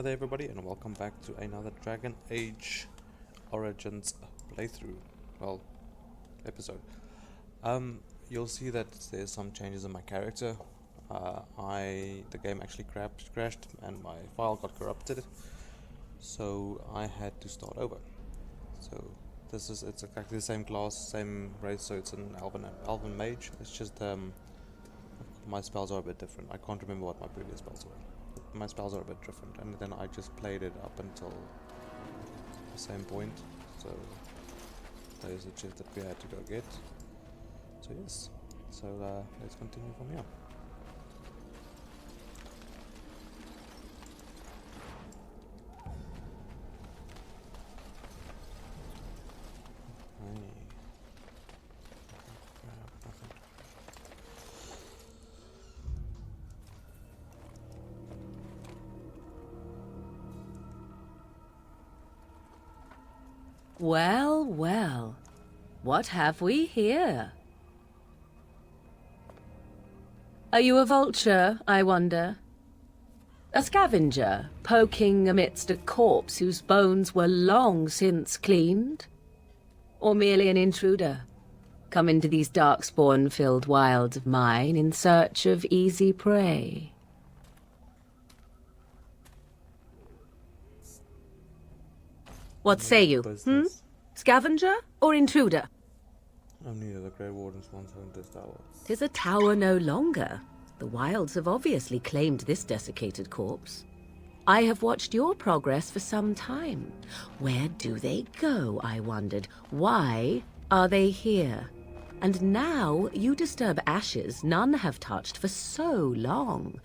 Hi there everybody and welcome back to another Dragon Age Origins playthrough, well, episode. You'll see that there's some changes in my character. The game actually crashed and my file got corrupted, so I had to start over. So it's exactly the same class, same race, so it's an elven mage. It's just my spells are a bit different. I can't remember what my previous spells were. My spells are a bit different, and then I just played it up until the same point. So there's the chest that we had to go get. So yes, so let's continue from here. Well, well, what have we here? Are you a vulture, I wonder? A scavenger, poking amidst a corpse whose bones were long since cleaned? Or merely an intruder, come into these darkspawn-filled wilds of mine in search of easy prey? What say you, Scavenger or intruder? I'm neither. The Grey Wardens once owned this tower. 'Tis a tower no longer. The wilds have obviously claimed this desiccated corpse. I have watched your progress for some time. Where do they go, I wondered? Why are they here? And now you disturb ashes none have touched for so long.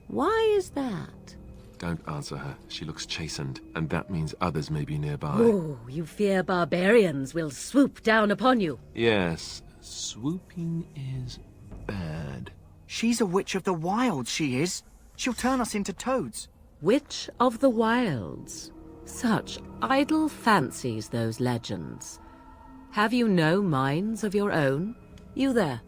Why is that? Don't answer her. She looks chastened, and that means others may be nearby. Oh, you fear barbarians will swoop down upon you. Yes, swooping is bad. She's a witch of the wilds, she is. She'll turn us into toads. Witch of the wilds. Such idle fancies, those legends. Have you no minds of your own? You there.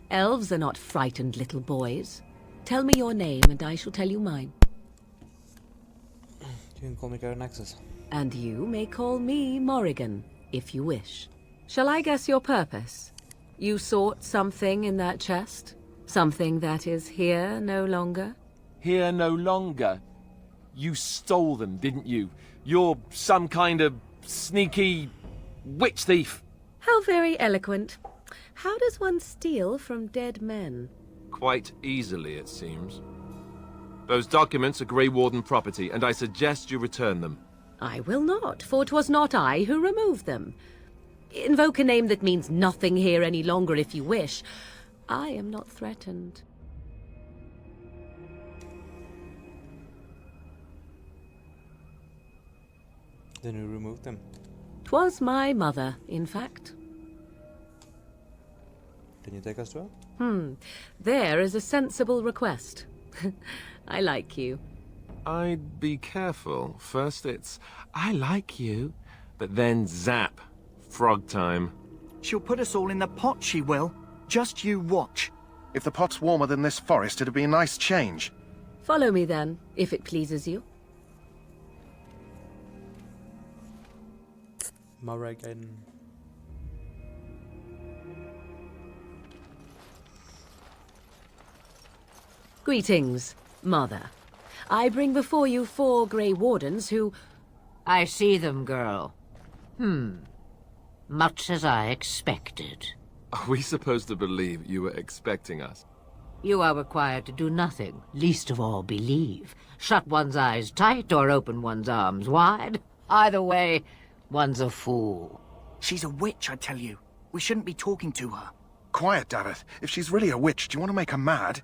Elves are not frightened little boys. Tell me your name, and I shall tell you mine. You can call me Garanaxis. And you may call me Morrigan, if you wish. Shall I guess your purpose? You sought something in that chest? Something that is here no longer? Here no longer? You stole them, didn't you? You're some kind of sneaky witch thief. How very eloquent. How does one steal from dead men? Quite easily, it seems. Those documents are Grey Warden property, and I suggest you return them. I will not, for 'twas not I who removed them. Invoke a name that means nothing here any longer if you wish. I am not threatened. Then who removed them? 'Twas my mother, in fact. Can you take us to her? There is a sensible request. I like you. I'd be careful. First it's, I like you, but then zap. Frog time. She'll put us all in the pot, she will. Just you watch. If the pot's warmer than this forest, it'd be a nice change. Follow me then, if it pleases you. Morrigan. Greetings, Mother. I bring before you 4 Grey Wardens who... I see them, girl. Much as I expected. Are we supposed to believe you were expecting us? You are required to do nothing, least of all believe. Shut one's eyes tight or open one's arms wide. Either way, one's a fool. She's a witch, I tell you. We shouldn't be talking to her. Quiet, Davith. If she's really a witch, do you want to make her mad?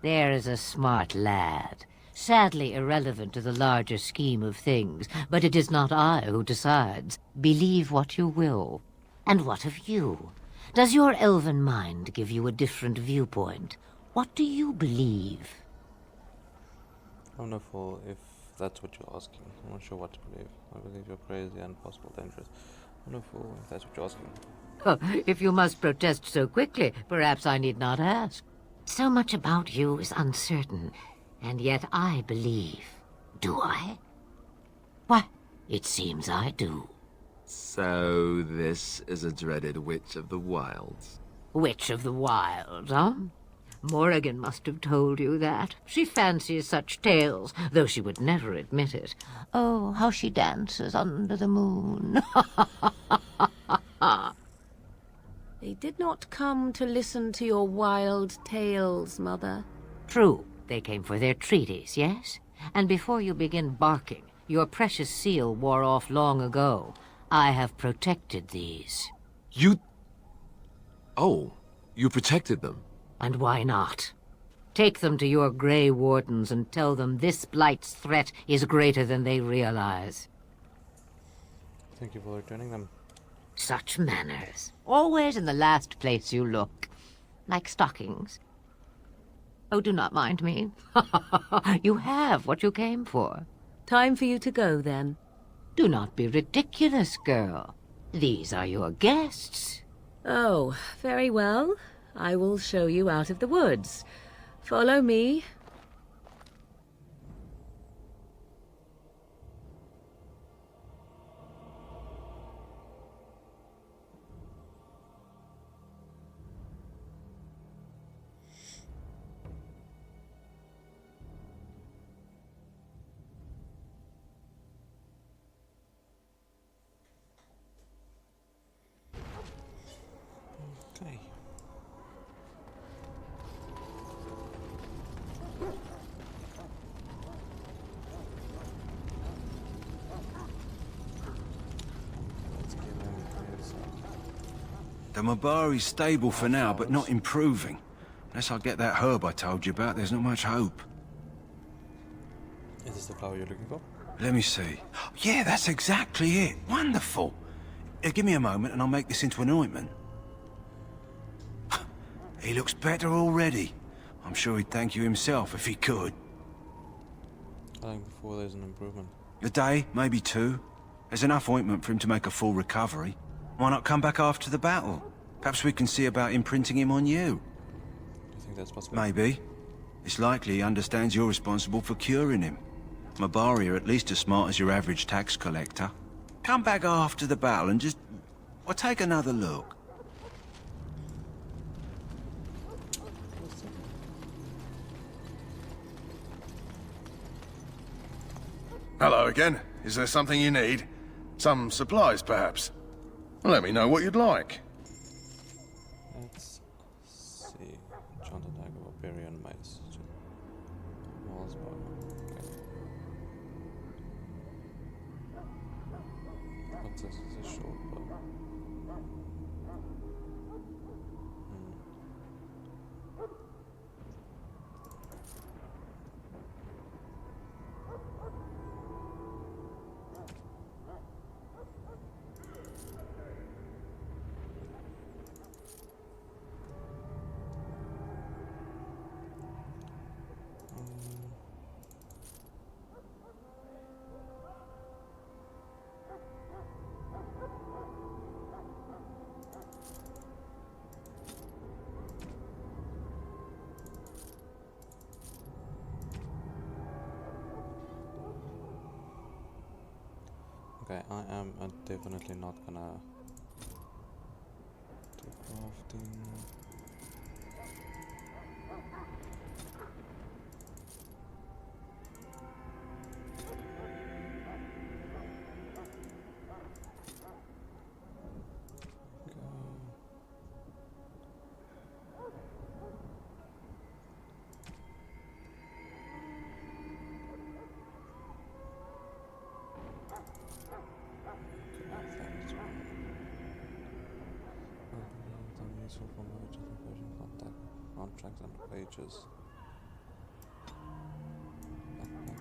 There is a smart lad. Sadly irrelevant to the larger scheme of things, but it is not I who decides. Believe what you will. And what of you? Does your elven mind give you a different viewpoint? What do you believe? Wonderful, if that's what you're asking. I'm not sure what to believe. I believe you're crazy and possible dangerous. Wonderful, if that's what you're asking. Oh, if you must protest so quickly, perhaps I need not ask. So much about you is uncertain, and yet I believe. Do I? Why, it seems I do. So this is a dreaded witch of the wilds. Witch of the Wilds, huh? Morrigan must have told you that. She fancies such tales, though she would never admit it. Oh, how she dances under the moon. They did not come to listen to your wild tales, Mother. True, they came for their treaties, yes? And before you begin barking, your precious seal wore off long ago. I have protected these. You... Oh, you protected them? And why not? Take them to your Grey Wardens and tell them this blight's threat is greater than they realize. Thank you for returning them. Such manners. Always in the last place you look. Like stockings. Oh, do not mind me. You have what you came for. Time for you to go, then. Do not be ridiculous, girl. These are your guests. Oh, very well. I will show you out of the woods. Follow me. Okay. Let's get in. The Mabari's stable for now, but not improving. Unless I get that herb I told you about, there's not much hope. Is this the flower you're looking for? Let me see. Yeah, that's exactly it. Wonderful. Give me a moment and I'll make this into an ointment. He looks better already. I'm sure he'd thank you himself if he could. I think before there's an improvement. A day, maybe two. There's enough ointment for him to make a full recovery. Why not come back after the battle? Perhaps we can see about imprinting him on you. You think that's possible? Maybe. It's likely he understands you're responsible for curing him. Mabari are at least as smart as your average tax collector. Come back after the battle and just... well, take another look. Hello again. Is there something you need? Some supplies, perhaps? Let me know what you'd like. Let's see. Enchanted dagger, barbarian mace. Walls, okay. What's this? It's a short bow. Okay, I am definitely not gonna do crafting. Useful for mergers and version contact, contracts and pages. Backpack.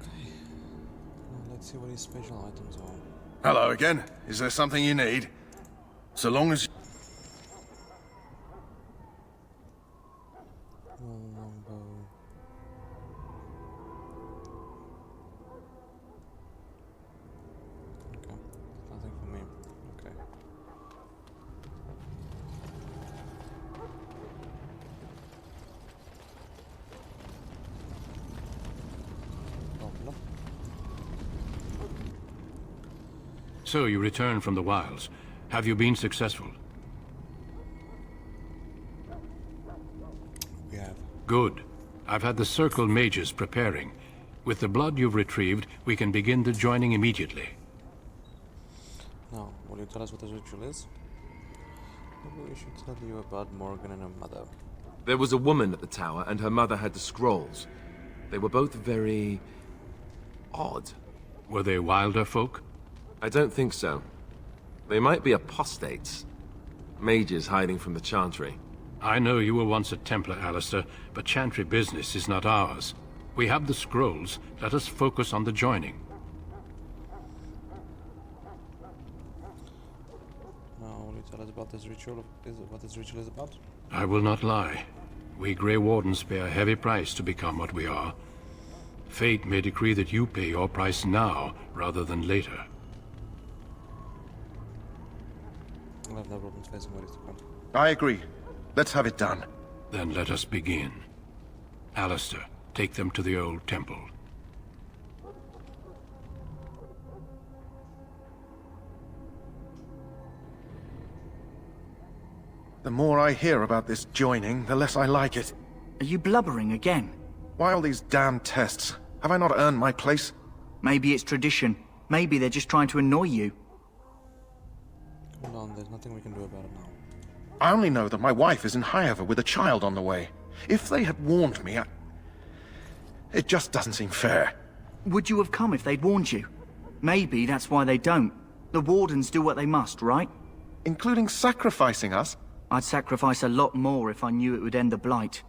Okay. Now let's see what his special items are. Hello again. Is there something you need? So long as... Longbow. Okay, nothing for me. Okay. So you returned from the wilds. Have you been successful? We have. Good. I've had the Circle mages preparing. With the blood you've retrieved, we can begin the joining immediately. Now, will you tell us what this ritual is? Maybe we should tell you about Morgan and her mother. There was a woman at the tower, and her mother had the scrolls. They were both very... odd. Were they wilder folk? I don't think so. They might be apostates. Mages hiding from the Chantry. I know you were once a Templar, Alistair, but Chantry business is not ours. We have the scrolls. Let us focus on the joining. Now, will you tell us about this ritual? What this ritual is about? I will not lie. We Grey Wardens pay a heavy price to become what we are. Fate may decree that you pay your price now, rather than later. I'll have no problems facing what is to come. I agree. Let's have it done. Then let us begin. Alistair, take them to the old temple. The more I hear about this joining, the less I like it. Are you blubbering again? Why all these damn tests? Have I not earned my place? Maybe it's tradition. Maybe they're just trying to annoy you. Hold on, there's nothing we can do about it now. I only know that my wife is in Highover with a child on the way. If they had warned me, it just doesn't seem fair. Would you have come if they'd warned you? Maybe that's why they don't. The Wardens do what they must, right? Including sacrificing us? I'd sacrifice a lot more if I knew it would end the Blight.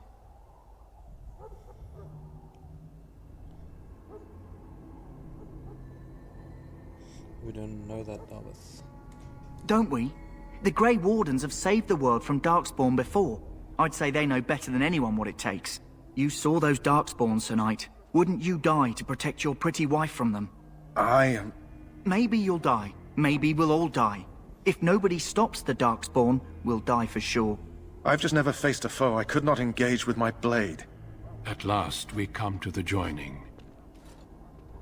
We don't know that, Darvith. Don't we? The Grey Wardens have saved the world from Darkspawn before. I'd say they know better than anyone what it takes. You saw those Darkspawns tonight. Wouldn't you die to protect your pretty wife from them? I am... Maybe you'll die. Maybe we'll all die. If nobody stops the Darkspawn, we'll die for sure. I've just never faced a foe I could not engage with my blade. At last we come to the joining.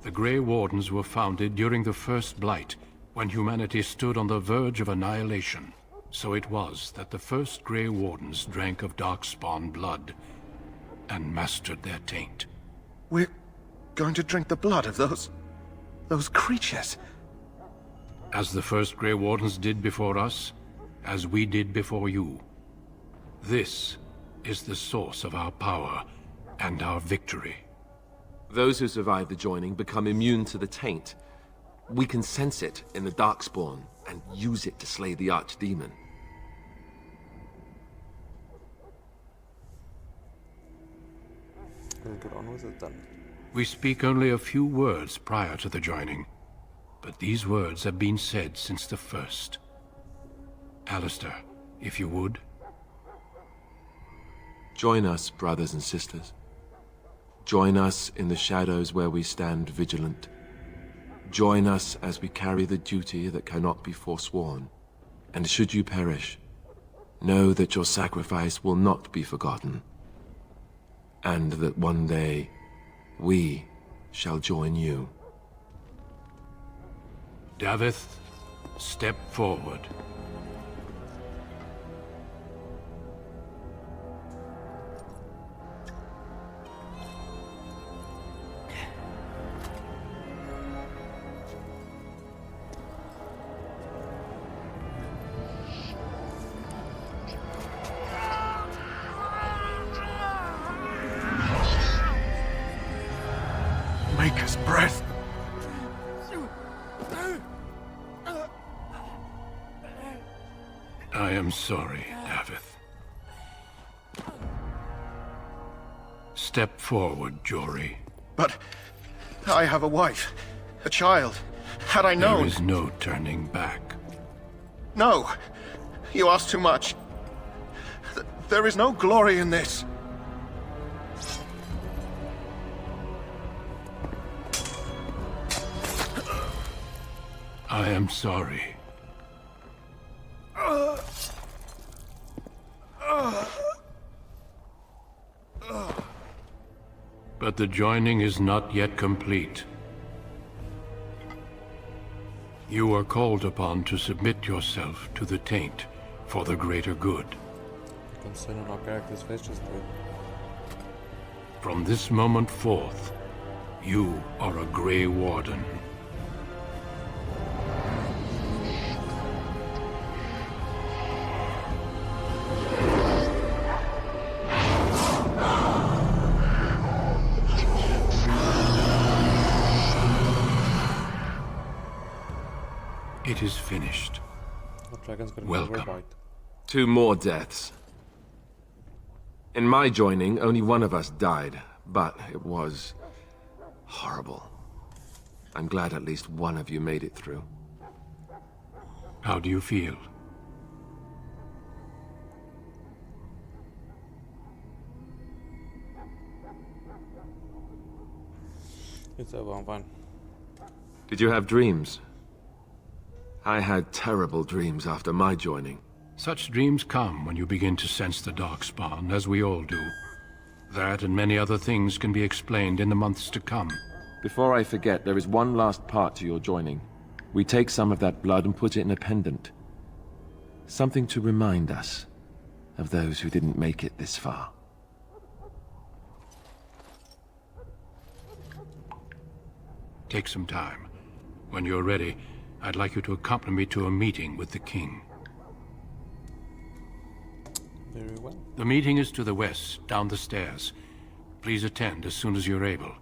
The Grey Wardens were founded during the First Blight, when humanity stood on the verge of annihilation. So it was that the first Grey Wardens drank of Darkspawn blood and mastered their taint. We're going to drink the blood of those creatures. As the first Grey Wardens did before us, as we did before you. This is the source of our power and our victory. Those who survive the joining become immune to the taint. We can sense it in the Darkspawn and use it to slay the Archdemon. We'll get on with it then. We speak only a few words prior to the joining, but these words have been said since the first. Alistair, if you would. Join us, brothers and sisters. Join us in the shadows where we stand vigilant. Join us as we carry the duty that cannot be forsworn. And should you perish, know that your sacrifice will not be forgotten. And that one day, we shall join you. Davith, step forward. Maker's breath. I am sorry, Davith. Step forward, Jory. But I have a wife, a child. Had I known... There is no turning back. No! You ask too much. There is no glory in this. I am sorry. But the joining is not yet complete. You are called upon to submit yourself to the taint for the greater good. Concerning our character's face just there. From this moment forth, you are a Grey Warden. It is finished. The dragon's gonna Welcome. Bite. 2 more deaths. In my joining, only one of us died, but it was horrible. I'm glad at least one of you made it through. How do you feel? It's over, I'm fine. Did you have dreams? I had terrible dreams after my joining. Such dreams come when you begin to sense the darkspawn, as we all do. That and many other things can be explained in the months to come. Before I forget, there is one last part to your joining. We take some of that blood and put it in a pendant. Something to remind us of those who didn't make it this far. Take some time. When you're ready, I'd like you to accompany me to a meeting with the king. Very well. The meeting is to the west, down the stairs. Please attend as soon as you're able.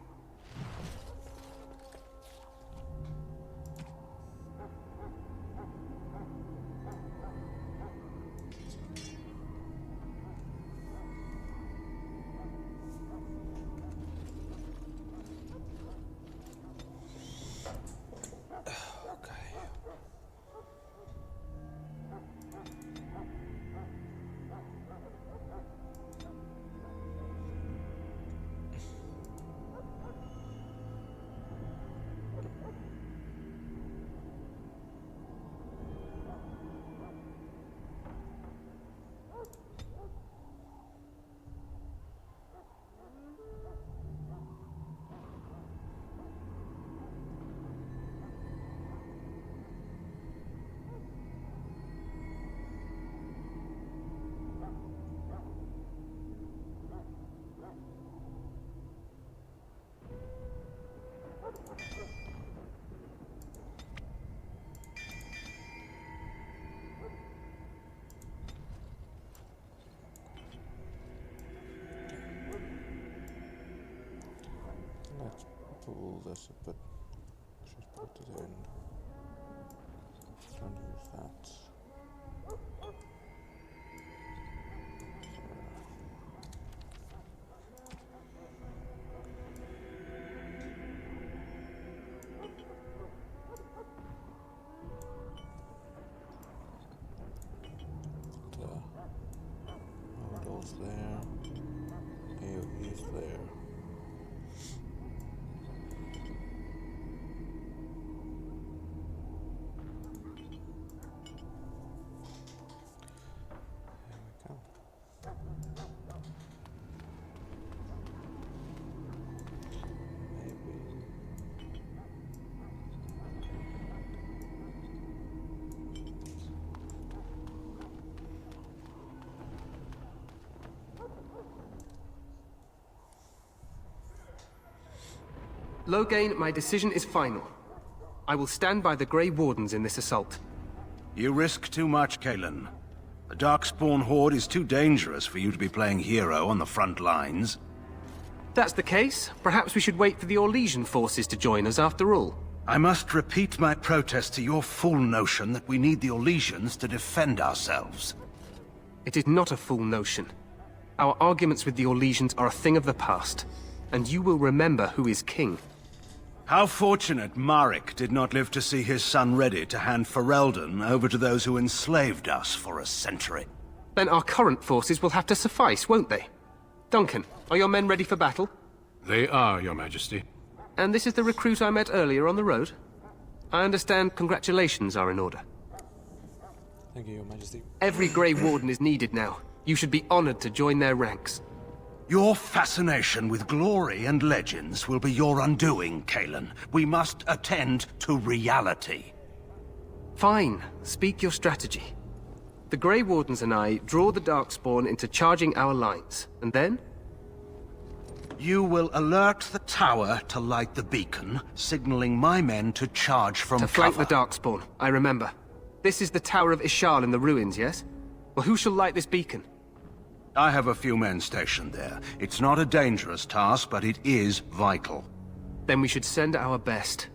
Let's pull this a bit. Just put it in. Don't use that. Models there. AoE's there. Loghain, my decision is final. I will stand by the Grey Wardens in this assault. You risk too much, Kalen. The Darkspawn Horde is too dangerous for you to be playing hero on the front lines. If that's the case, perhaps we should wait for the Orlesian forces to join us after all. I must repeat my protest to your fool notion that we need the Orlesians to defend ourselves. It is not a fool notion. Our arguments with the Orlesians are a thing of the past, and you will remember who is king. How fortunate Marek did not live to see his son ready to hand Ferelden over to those who enslaved us for a century. Then our current forces will have to suffice, won't they? Duncan, are your men ready for battle? They are, Your Majesty. And this is the recruit I met earlier on the road? I understand congratulations are in order. Thank you, Your Majesty. Every Grey Warden is needed now. You should be honored to join their ranks. Your fascination with glory and legends will be your undoing, Kalen. We must attend to reality. Fine. Speak your strategy. The Grey Wardens and I draw the Darkspawn into charging our lines, and then? You will alert the tower to light the beacon, signaling my men to charge from To flank cover. the Darkspawn, I remember. This is the Tower of Ishal in the ruins, yes? Well, who shall light this beacon? I have a few men stationed there. It's not a dangerous task, but it is vital. Then we should send our best.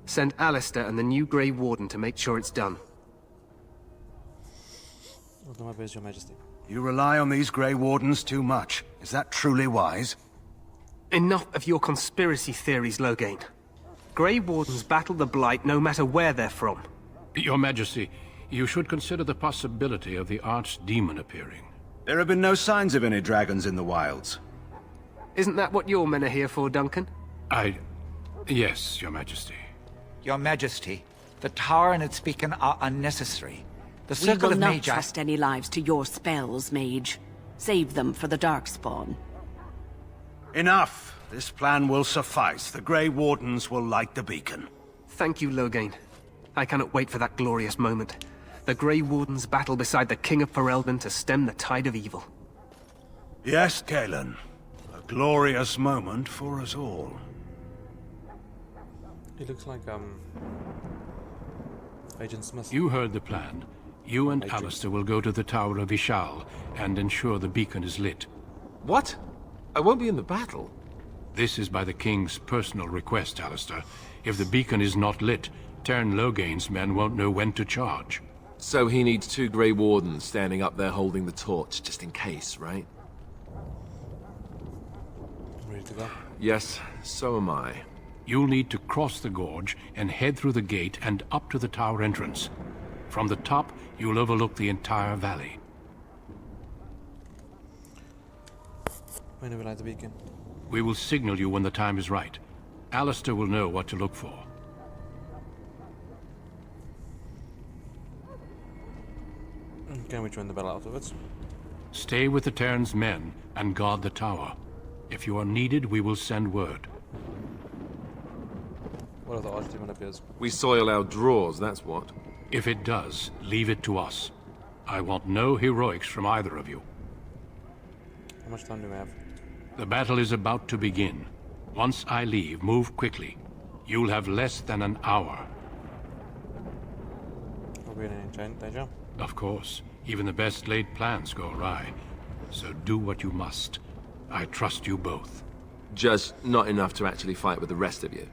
Send Alistair and the new Grey Warden to make sure it's done. I'll do my best, Your Majesty. You rely on these Grey Wardens too much. Is that truly wise? Enough of your conspiracy theories, Loghain. Grey Wardens battle the Blight no matter where they're from. Your Majesty, you should consider the possibility of the archdemon appearing. There have been no signs of any dragons in the wilds. Isn't that what your men are here for, Duncan? Yes, Your Majesty. Your Majesty, the tower and its beacon are unnecessary. The We circle will of not Magi... trust any lives to your spells, mage. Save them for the Darkspawn. Enough! This plan will suffice. The Grey Wardens will light the beacon. Thank you, Loghain. I cannot wait for that glorious moment. The Grey Wardens battle beside the King of Ferelden to stem the tide of evil. Yes, Galen. A glorious moment for us all. He looks like, Agent Smith. You heard the plan. You and Alistair will go to the Tower of Ishal and ensure the beacon is lit. What? I won't be in the battle. This is by the King's personal request, Alistair. If the beacon is not lit, Tern Loghain's men won't know when to charge. So he needs 2 Grey Wardens standing up there holding the torch, just in case, right? Ready to go? Yes, so am I. You'll need to cross the gorge and head through the gate and up to the tower entrance. From the top, you'll overlook the entire valley. When do we light the beacon? We will signal you when the time is right. Alistair will know what to look for. Can we join the battle afterwards? Stay with the Terran's men and guard the tower. If you are needed, we will send word. What if the archdemon appears? We soil our drawers, that's what. If it does, leave it to us. I want no heroics from either of you. How much time do we have? The battle is about to begin. Once I leave, move quickly. You'll have less than an hour. Are we in any danger? Of course, even the best laid plans go awry. So do what you must. I trust you both. Just not enough to actually fight with the rest of you.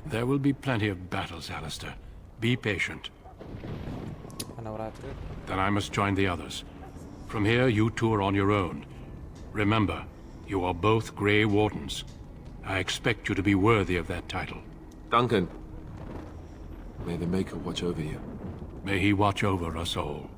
There will be plenty of battles, Alistair. Be patient. I know what I have to do. Then I must join the others. From here, you two are on your own. Remember, you are both Grey Wardens. I expect you to be worthy of that title. Duncan, may the Maker watch over you. May he watch over us all.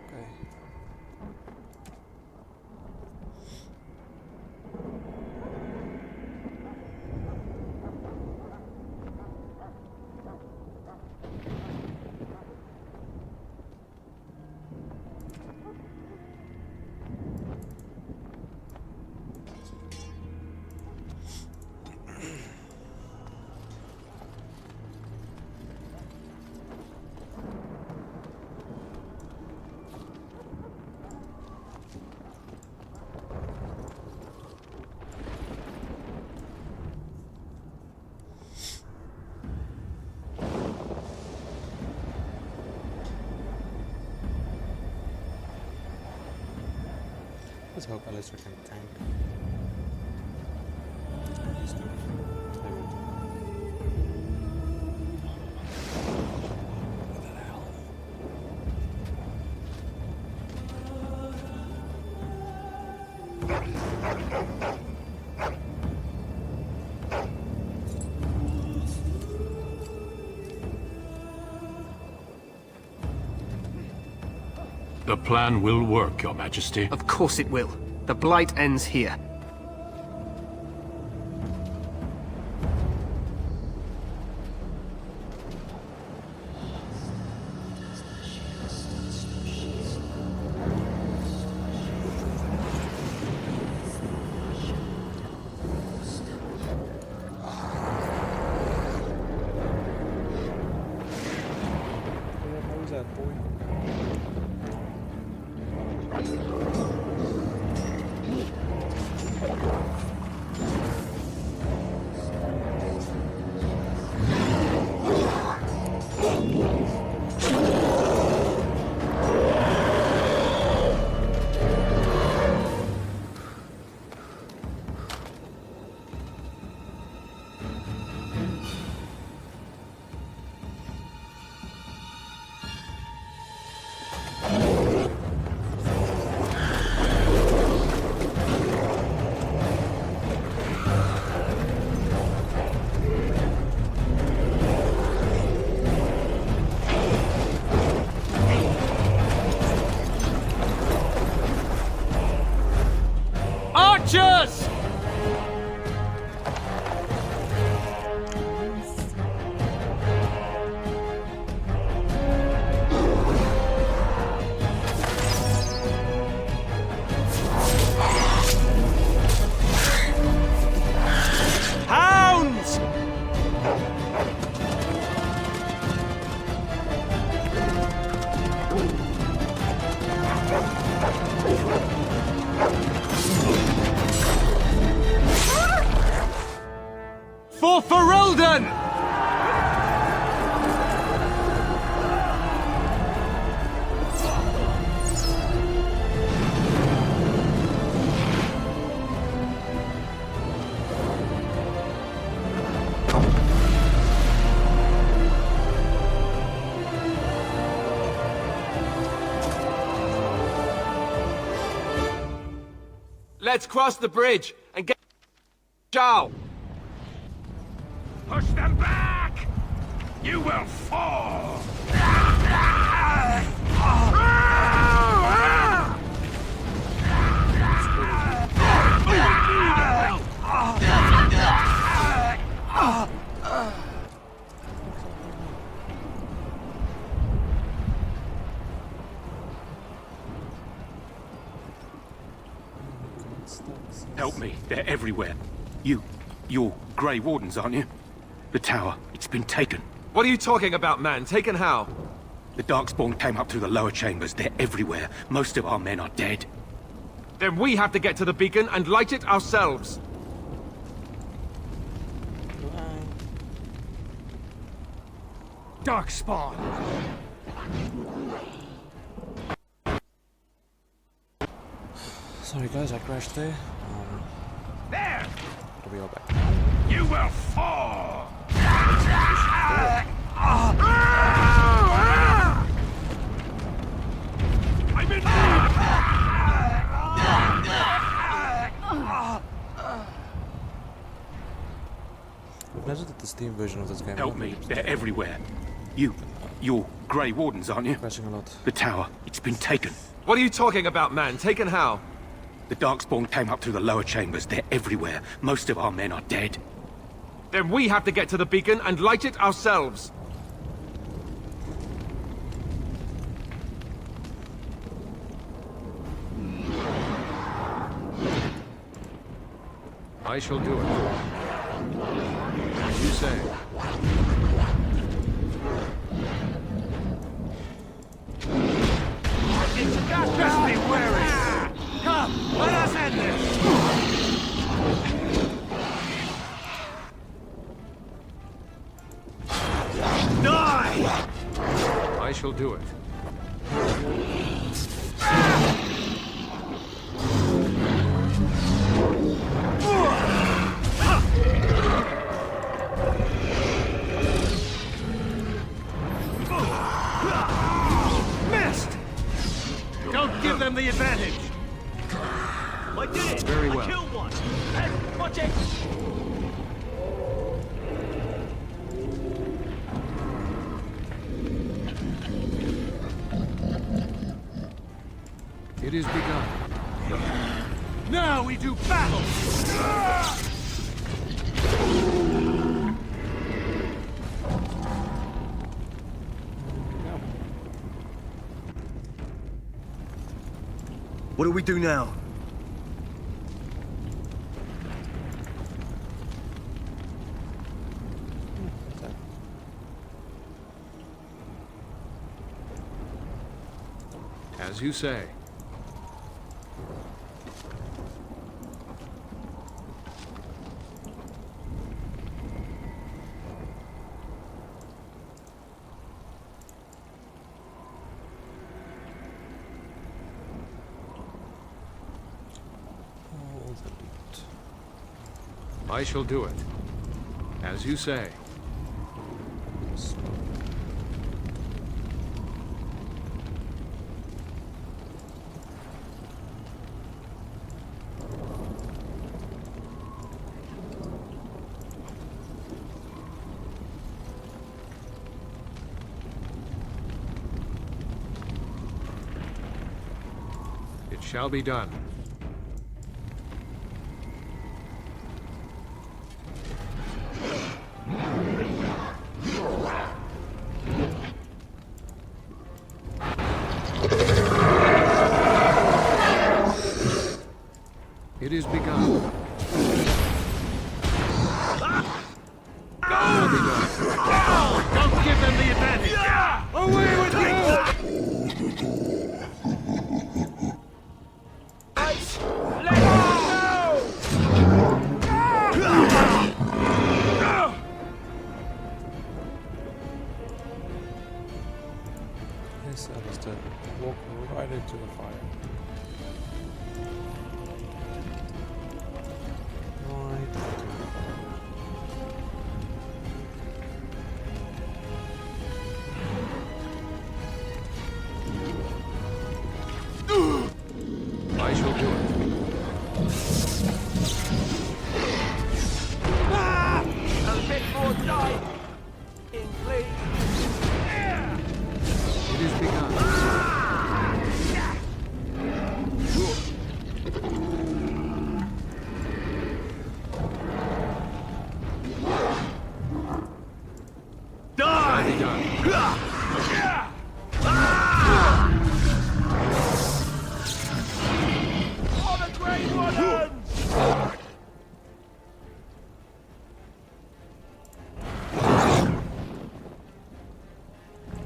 Okay. Let's hope Alistair can tank. He's good. They will. The plan will work, Your Majesty. Of course it will. The Blight ends here. Archers! Hounds! For Ferelden! Let's cross the bridge and get Shao. Push them back! You will fall! Help me, they're everywhere. You're Grey Wardens, aren't you? The tower, it's been taken. What are you talking about, man? Taken how? The Darkspawn came up through the lower chambers. They're everywhere. Most of our men are dead. Then we have to get to the beacon and light it ourselves. Darkspawn! Sorry guys, I crashed there. There! But we are back. You will fall! I'm in I've noticed that the Steam version of this game... Help me, they're everywhere. You're Grey Wardens, aren't you? Crashing a lot. The tower, it's been taken. What are you talking about, man? Taken how? The Darkspawn came up through the lower chambers. They're everywhere. Most of our men are dead. Then we have to get to the beacon and light it ourselves. I shall do it. As you say. Best be wary! Come, let us end this! Die! I shall do it. Missed! Don't give them the advantage! I did it! Very well. I killed one! Hey, watch it! is begun. Now we do battle! What do we do now? As you say. I shall do it. As you say. It shall be done. It is begun. Shall be done. Don't give them the advantage! Away with you! Let go! Yes, understood. Walk right into the fire. Right into the fire. I shall do it. A bit more time! In, please! It is begun. Die! Shall be done. For the Grey Warden!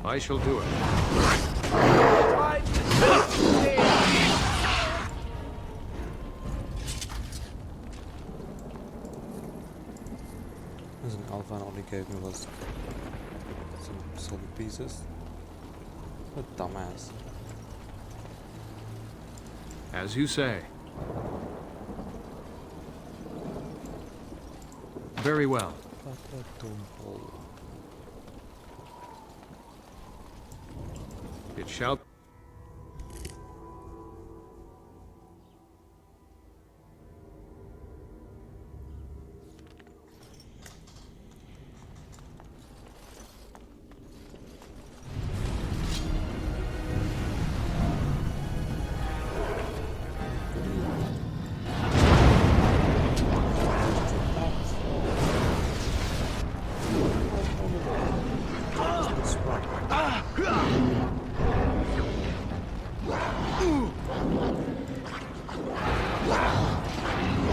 I shall do it. Time to There's an alpha and all he gave me was some silver pieces. What a dumbass. As you say. Very well. What a dumb hole. It shall.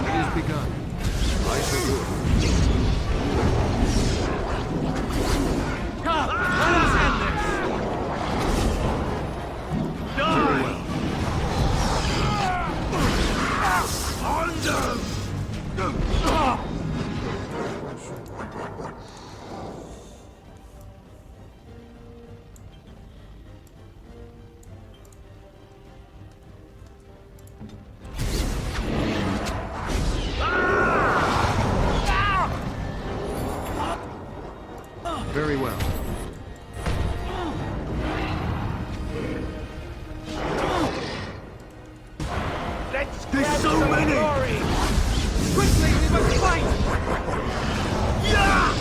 It is begun. I shall do it. Come! Let us end this! Die! On them! Very well. Let's There's grab so some many! glory! Quickly, we must fight! Yeah!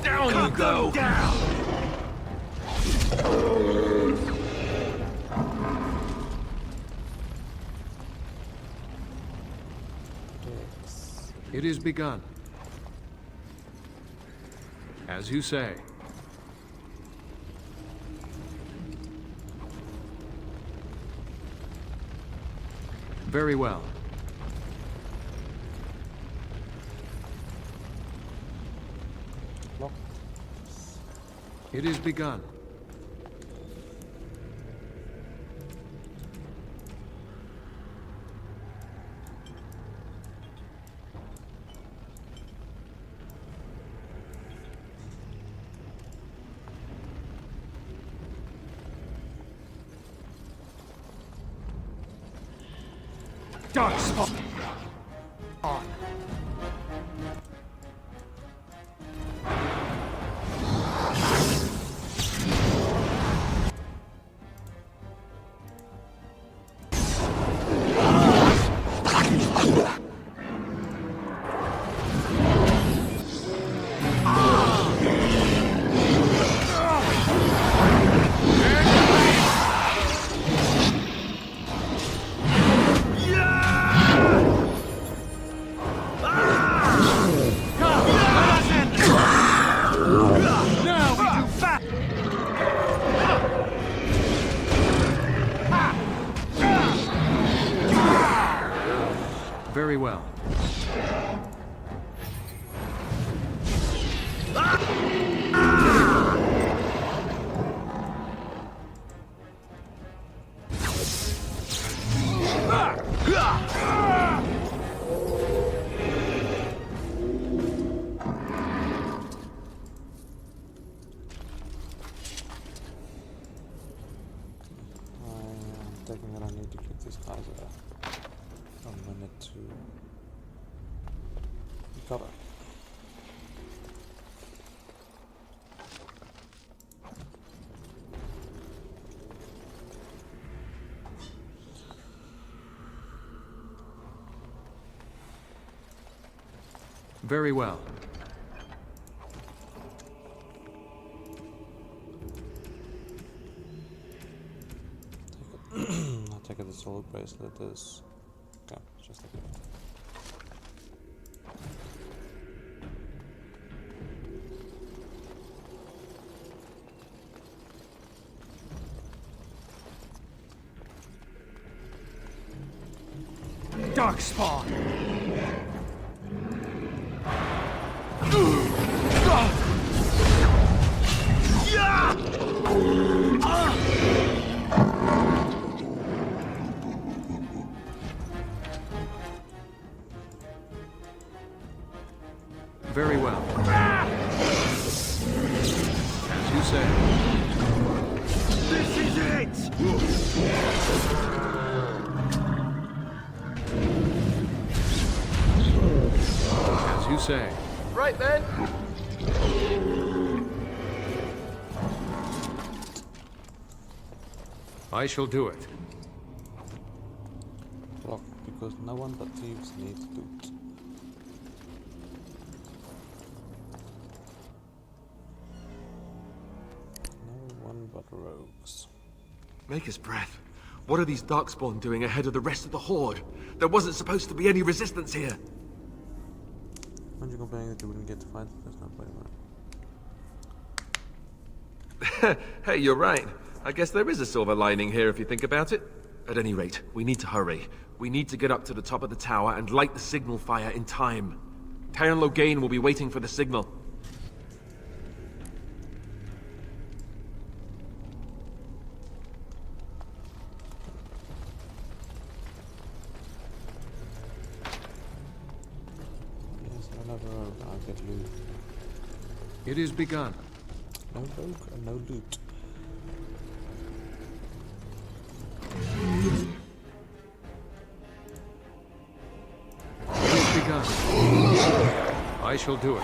Down you go! Down! Yes. It is begun. As you say. Very well. Lock. It is begun. Dark spot. On. Very well. I'm taking that I need to keep these guys a minute to recover. Very well. I take it the soul bracelet is okay, just like that. Darkspawn! Very well. As you say. This is it! As you say. Right then. I shall do it. Lock, because no one but thieves need loot. No one but rogues. Maker's breath. What are these Darkspawn doing ahead of the rest of the Horde? There wasn't supposed to be any resistance here. Aren't you complaining that you wouldn't get to fight? There's no point in Hey, you're right. I guess there is a silver lining here if you think about it. At any rate, we need to hurry. We need to get up to the top of the tower and light the signal fire in time. Taron Loghain will be waiting for the signal. Yes, another rogue. I'll get loot. It is begun. No rogue and no loot. It is begun. I shall do it.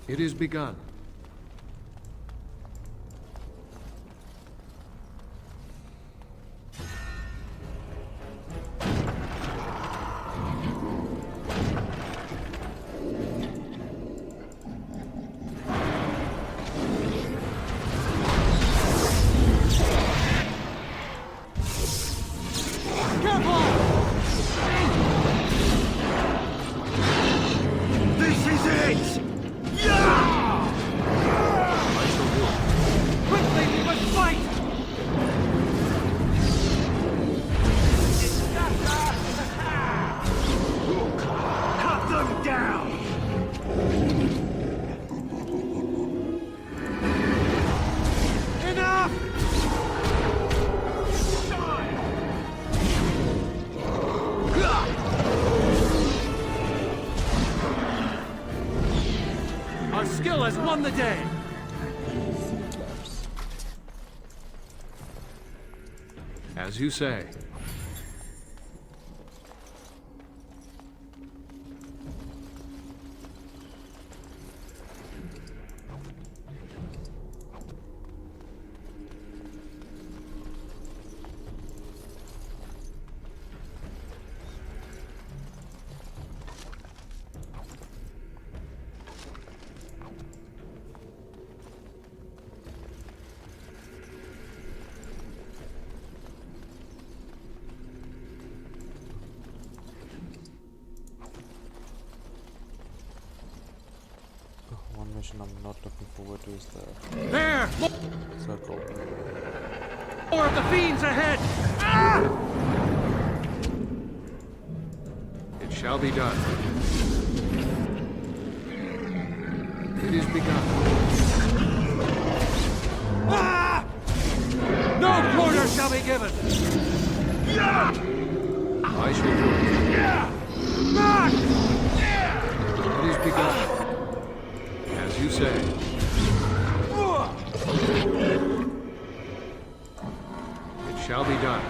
It is begun. has won the day! As you say. One mission I'm not looking forward to is the There! circle. More of the fiends ahead! Ah! It shall be done. It is begun. Ah! No quarter shall be given! I shall do it. Ah! It is begun. As you say. It shall be done.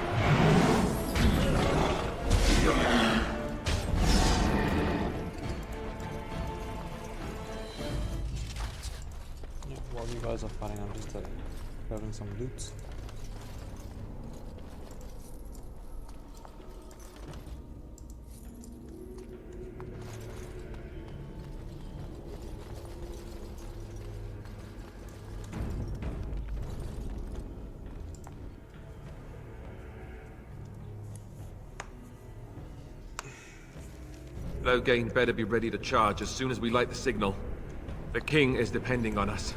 Yeah, while you guys are fighting, I'm just grabbing some loot. Loghain better be ready to charge as soon as we light the signal. The king is depending on us.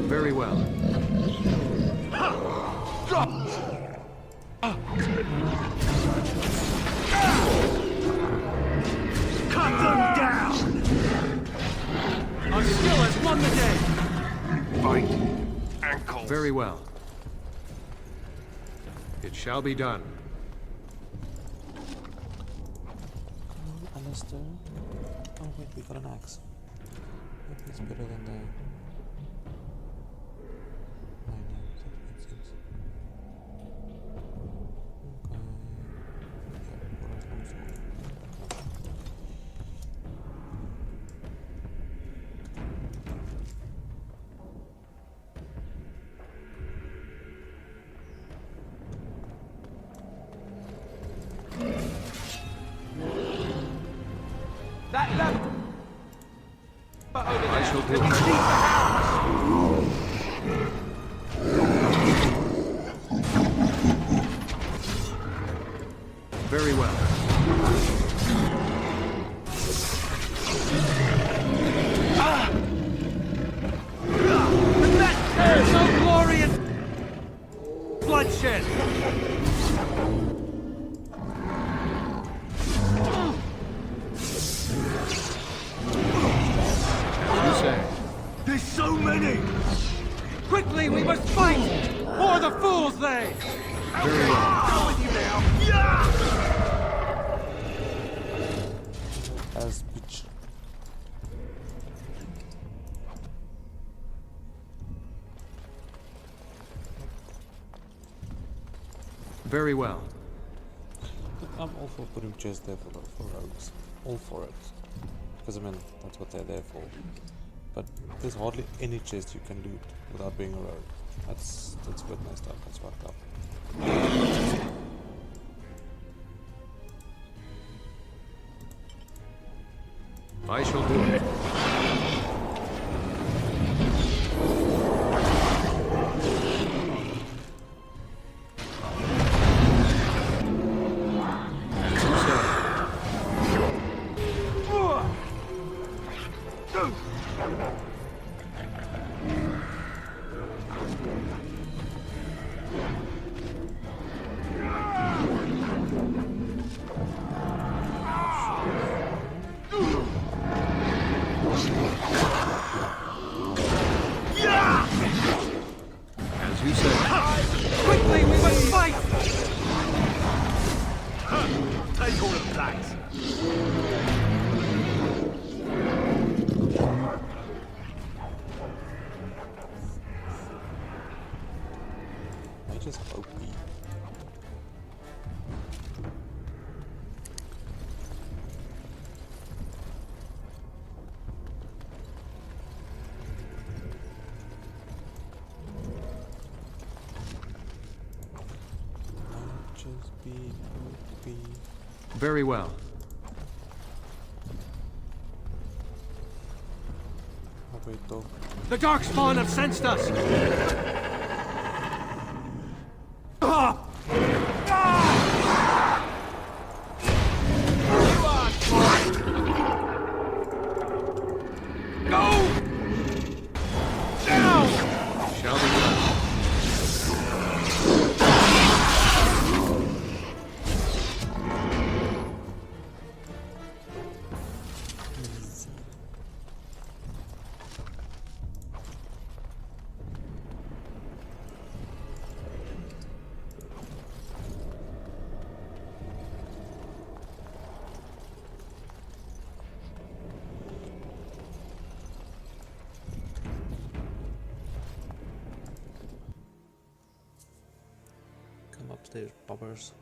Very well. Cut them down! Our skill has won the day! Fight. Ankle. Very well. It shall be done. Alistair. Oh wait, we got an axe. Maybe it's better than the... That left! I shall do it. Very well. There's no glory in bloodshed! There's so many! Quickly, we must fight! Or the fools they! Very well. Go with you now! Yeah! As bitch. Very well. Look, I'm all for putting chests there for rogues. All for it. Because I mean, that's what they're there for. But there's hardly any chest you can loot without being a rogue. That's a bit messed up. That's fucked up. I shall do it. Very well. The Darkspawn have sensed us! Upstairs, poppers.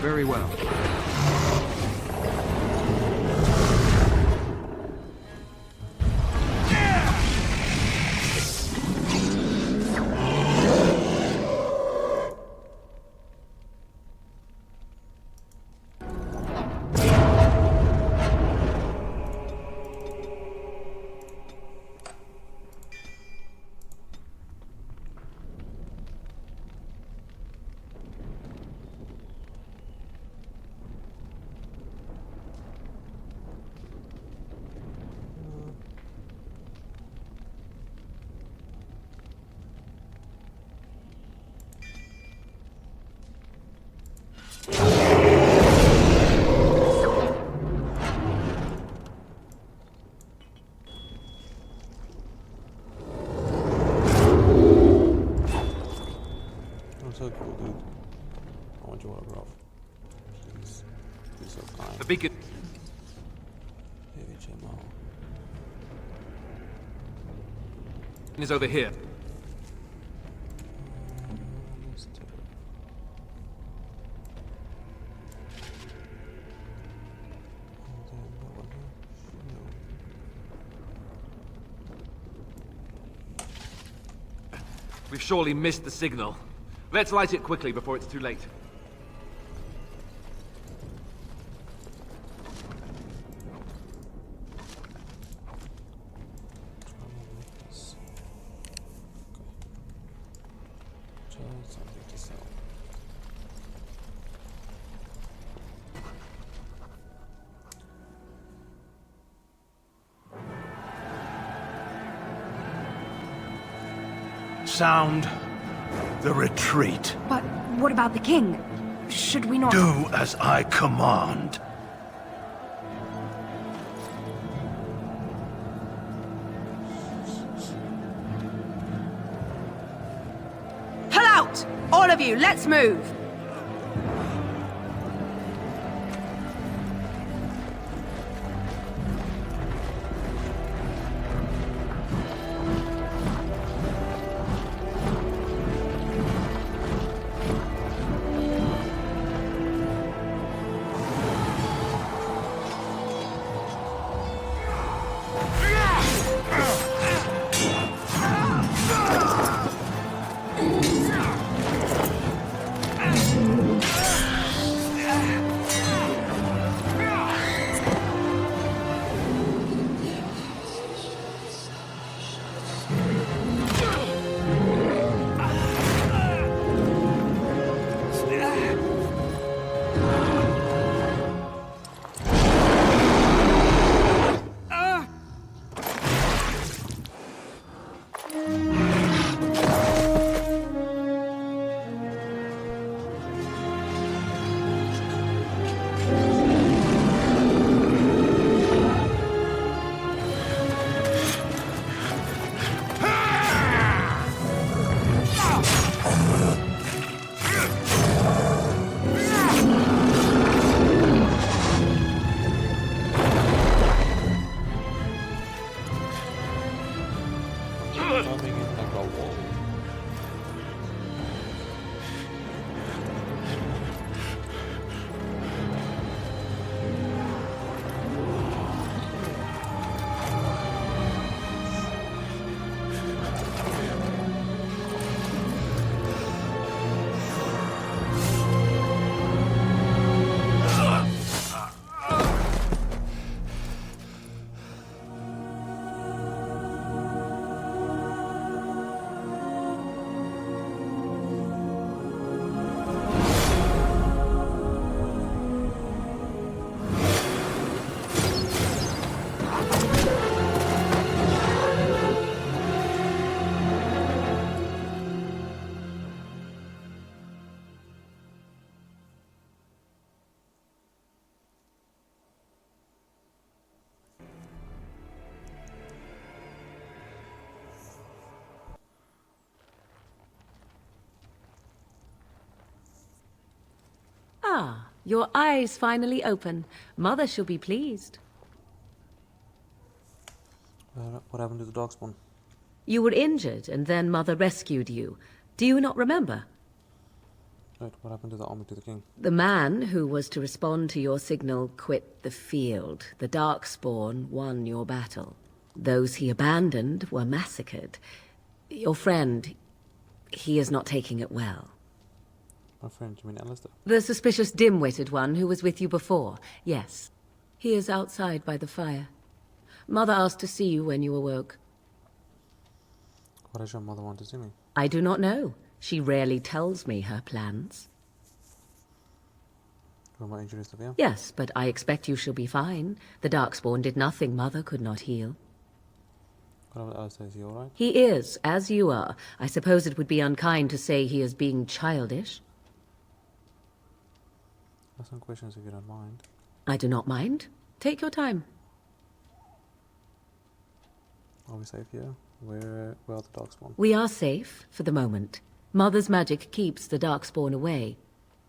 Very well. So cool, dude. I want your autograph. Please. Be so kind. The beacon is over here. We've surely missed the signal. Let's light it quickly before it's too late. Something to sell. Sound the retreat. But what about the king? Should we not... Do as I command. Pull out! All of you, let's move! Ah, your eyes finally open. Mother shall be pleased. What happened to the darkspawn? You were injured, and then Mother rescued you. Do you not remember? Wait, what happened to the army to the king? The man who was to respond to your signal quit the field. The darkspawn won your battle. Those he abandoned were massacred. Your friend, he is not taking it well. My friend, you mean Alistair? The suspicious dim-witted one who was with you before, yes. He is outside by the fire. Mother asked to see you when you awoke. Why does your mother want to see me? I do not know. She rarely tells me her plans. Were my injuries severe? Yes, but I expect you shall be fine. The Darkspawn did nothing Mother could not heal. What about Alistair? Is he alright? He is, as you are. I suppose it would be unkind to say he is being childish. I have some questions if you don't mind. I do not mind. Take your time. Are we safe here? Where are the darkspawn? We are safe, for the moment. Mother's magic keeps the Darkspawn away.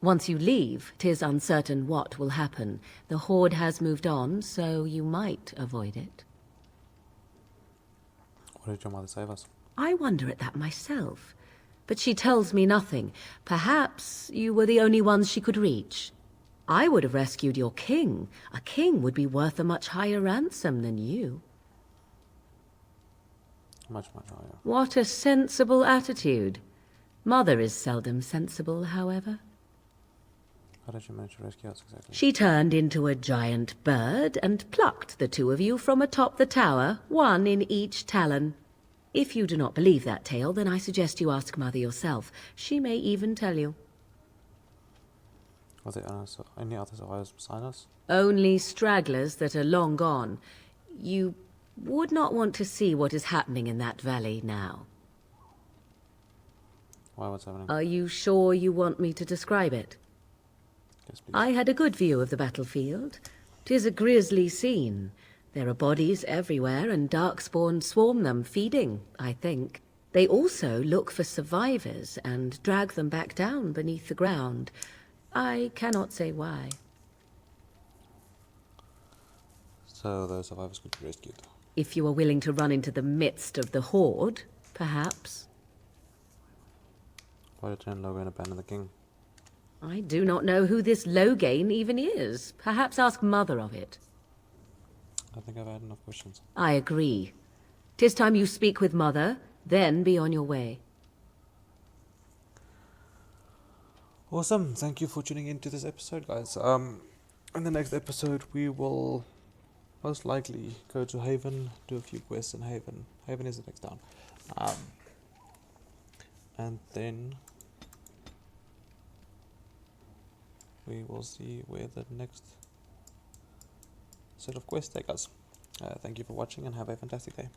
Once you leave, 'tis uncertain what will happen. The Horde has moved on, so you might avoid it. Why did your mother save us? I wonder at that myself. But she tells me nothing. Perhaps you were the only ones she could reach. I would have rescued your king. A king would be worth a much higher ransom than you. Much higher. What a sensible attitude. Mother is seldom sensible, however. How did you manage to rescue us exactly? She turned into a giant bird and plucked the two of you from atop the tower, one in each talon. If you do not believe that tale, then I suggest you ask Mother yourself. She may even tell you. Are there any other survivors beside us? Only stragglers that are long gone. You would not want to see what is happening in that valley now. Why, what's happening? Are you sure you want me to describe it? Yes, please. I had a good view of the battlefield. 'Tis a grisly scene. There are bodies everywhere, and darkspawn swarm them, feeding, I think. They also look for survivors and drag them back down beneath the ground. I cannot say why. So those survivors could be rescued. If you are willing to run into the midst of the horde, perhaps. Why did turn Logan abandon the king? I do not know who this Loghain even is. Perhaps ask Mother of it. I think I've had enough questions. I agree. 'Tis time you speak with Mother, then be on your way. Awesome. Thank you for tuning into this episode, guys. In the next episode, we will most likely go to Haven, do a few quests in Haven. Haven is the next town. And then we will see where the next set of quests take us. Thank you for watching and have a fantastic day.